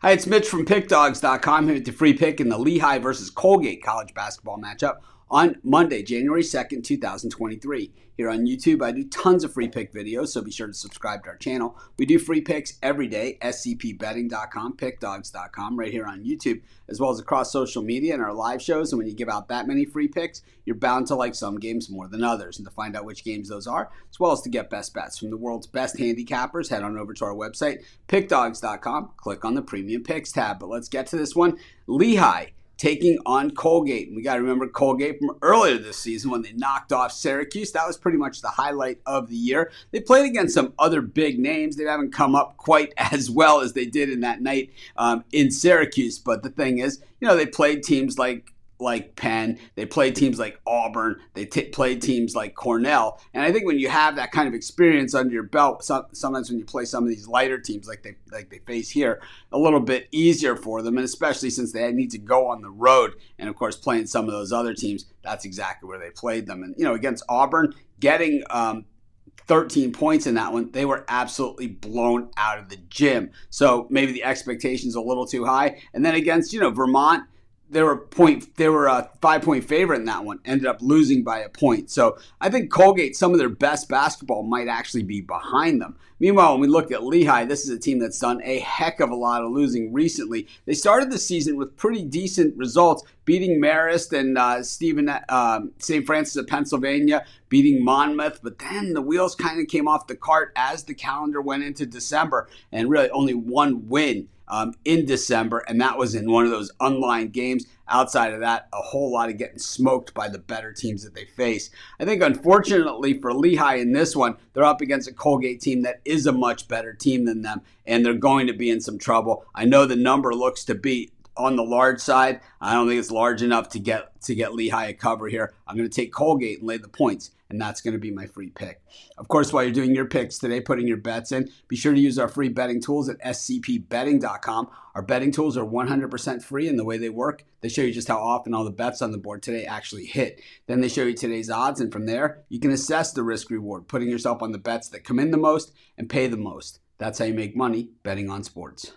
Hi, it's Mitch from Pickdawgz.com here with the free pick in the Lehigh versus Colgate college basketball matchup on Monday, January 2nd, 2023. Here on YouTube, I do tons of free pick videos, so be sure to subscribe to our channel. We do free picks every day, scpbetting.com, pickdawgz.com, right here on YouTube, as well as across social media and our live shows. And when you give out that many free picks, you're bound to like some games more than others. And to find out which games those are, as well as to get best bets from the world's best handicappers, head on over to our website, pickdawgz.com, click on the Premium Picks tab. But let's get to this one. Lehigh taking on Colgate. And we got to remember Colgate from earlier this season when they knocked off Syracuse. That was pretty much the highlight of the year. They played against some other big names. They haven't come up quite as well as they did in that night in Syracuse. But the thing is, they played teams like Penn, they played teams like Auburn, they played teams like Cornell. And I think when you have that kind of experience under your belt, sometimes when you play some of these lighter teams like they face here, a little bit easier for them, and especially since they need to go on the road. And of course, playing some of those other teams, that's exactly where they played them. And against Auburn, getting 13 points in that one, they were absolutely blown out of the gym. So maybe the expectation's a little too high. And then against Vermont, they were a 5-point favorite in that one, ended up losing by a point. So I think Colgate, some of their best basketball might actually be behind them. Meanwhile, when we look at Lehigh, this is a team that's done a heck of a lot of losing recently. They started the season with pretty decent results, beating Marist and St. Francis of Pennsylvania, beating Monmouth, but then the wheels kind of came off the cart as the calendar went into December, and really only one win in December, and that was in one of those unlined games. Outside of that, a whole lot of getting smoked by the better teams that they face. I think, unfortunately for Lehigh in this one, they're up against a Colgate team that is a much better team than them, and they're going to be in some trouble. I know the number looks to be on the large side. I don't think it's large enough to get Lehigh a cover here. I'm going to take Colgate and lay the points, and that's going to be my free pick. Of course, while you're doing your picks today, putting your bets in, be sure to use our free betting tools at scpbetting.com. Our betting tools are 100% free in the way they work. They show you just how often all the bets on the board today actually hit. Then they show you today's odds, and from there, you can assess the risk-reward, putting yourself on the bets that come in the most and pay the most. That's how you make money betting on sports.